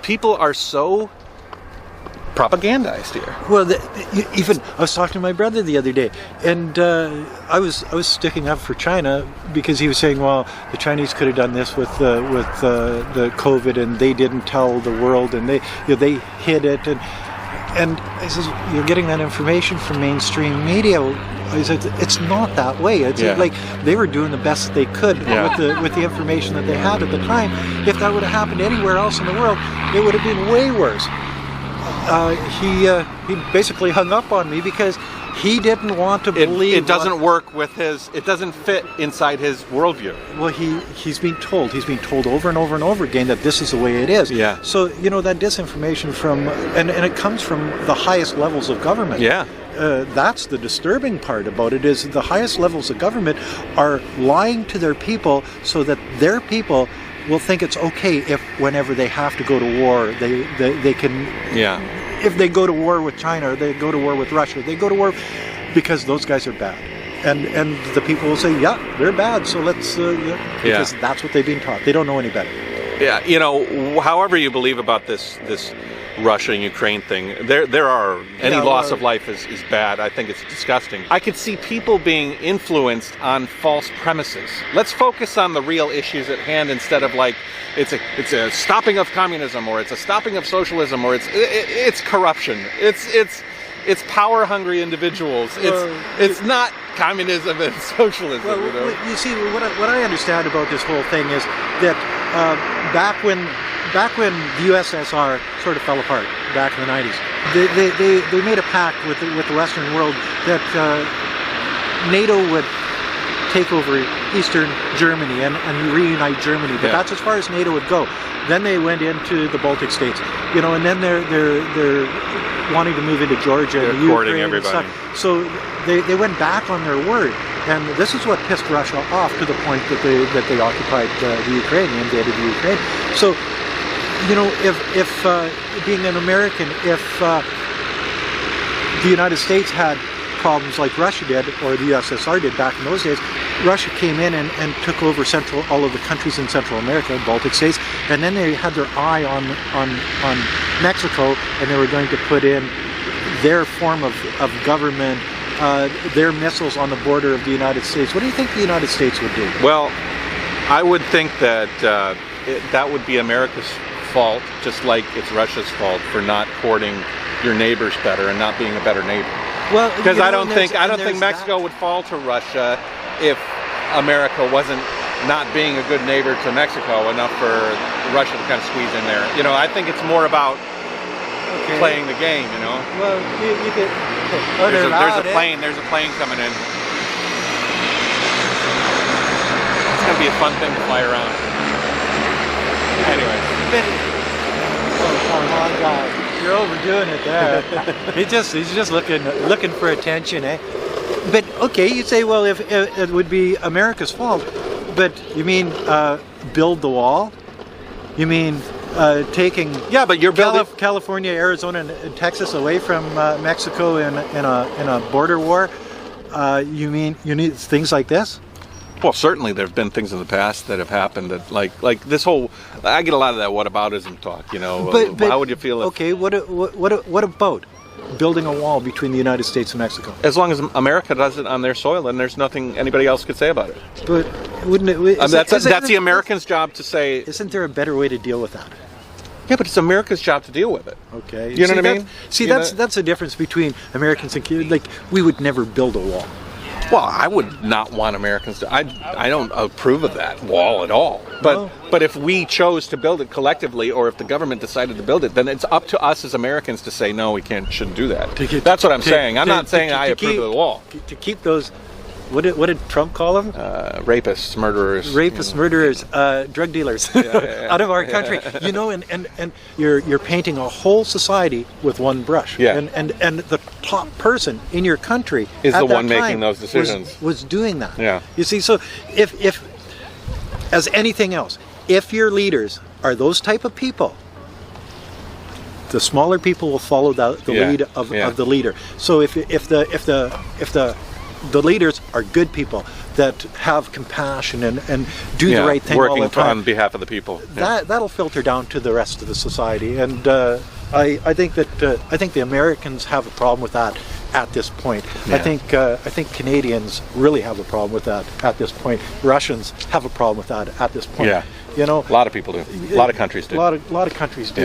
people are so propagandized here. Well, even I was talking to my brother the other day, and I was sticking up for China because he was saying, well, the Chinese could have done this with the COVID, and they didn't tell the world, and they hid it, and I says, you're getting that information from mainstream media. I said, it's not that way. It's like they were doing the best they could with the information that they had at the time. If that would have happened anywhere else in the world, it would have been way worse. He basically hung up on me because he didn't want to believe it doesn't work with it doesn't fit inside his worldview. Well, he's been told over and over and over again that this is the way it is. Yeah. So that disinformation and it comes from the highest levels of government. Yeah. That's the disturbing part about it, is the highest levels of government are lying to their people so that their people will think it's okay if whenever they have to go to war, they can. Yeah. If they go to war with China, or they go to war with Russia, they go to war because those guys are bad, and the people will say, yeah, they're bad, so let's because that's what they've been taught. They don't know any better. Yeah, however you believe about this Russia and Ukraine thing, there are any loss of life is bad. I think it's disgusting. I could see people being influenced on false premises. Let's focus on the real issues at hand instead of like it's a stopping of communism, or it's a stopping of socialism, or it's corruption. It's power hungry individuals. It's not communism and socialism. Well, you see, what I understand about this whole thing is that back when the USSR sort of fell apart back in the 90s, they made a pact with the Western world that NATO would take over Eastern Germany and reunite Germany, but that's as far as NATO would go. Then they went into the Baltic states, and then they're wanting to move into Georgia and Ukraine and stuff. So they went back on their word, and this is what pissed Russia off to the point that they occupied the Ukraine, and invaded the Ukraine. So, if being an American, if the United States had problems like Russia did, or the USSR did back in those days, Russia came in and took over all of the countries in Central America, Baltic states, and then they had their eye on Mexico, and they were going to put in their form of government, their missiles on the border of the United States. What do you think the United States would do? Well, I would think that that would be America's fault, just like it's Russia's fault for not courting your neighbors better and not being a better neighbor. Well, because I don't think Mexico would fall to Russia if America wasn't not being a good neighbor to Mexico enough for Russia to kind of squeeze in there. I think it's more about playing the game. Well, you could. There's a plane coming in. It's gonna be a fun thing to fly around. Anyway. Oh, come on, guys. You're overdoing it there. He's just looking for attention, eh? But okay, you say, well, if it would be America's fault, but you mean build the wall? You mean taking but you're building California, Arizona, and Texas away from Mexico in a border war? You mean you need things like this? Well, certainly there have been things in the past that have happened that, like this whole. I get a lot of that whataboutism talk. But how would you feel if? Okay, what about building a wall between the United States and Mexico? As long as America does it on their soil, then there's nothing anybody else could say about it. But wouldn't it? That's the Americans' job to say. Isn't there a better way to deal with that? Yeah, but it's America's job to deal with it. Okay, you know what I mean? That's the difference between Americans and Cubans. Like, we would never build a wall. Well, I would not want Americans to. I don't approve of that wall at all. But if we chose to build it collectively, or if the government decided to build it, then it's up to us as Americans to say no, we shouldn't do that. That's what I'm saying. I'm not saying I approve of the wall. To keep those. What did Trump call them? Rapists, murderers. Murderers, drug dealers out of our country. And you're painting a whole society with one brush. Yeah. And the top person in your country is at the that one time making those decisions. Was doing that. Yeah. You see, so if as anything else, if your leaders are those type of people, the smaller people will follow the lead of the leader. So if the leaders are good people, that have compassion and do the right thing working all the time, on behalf of the people. Yeah. that'll filter down to the rest of the society. And I think the Americans have a problem with that at this point. Yeah. I think Canadians really have a problem with that at this point. Russians have a problem with that at this point. Yeah. You know, A lot of people do. A lot of countries do. A lot of countries do.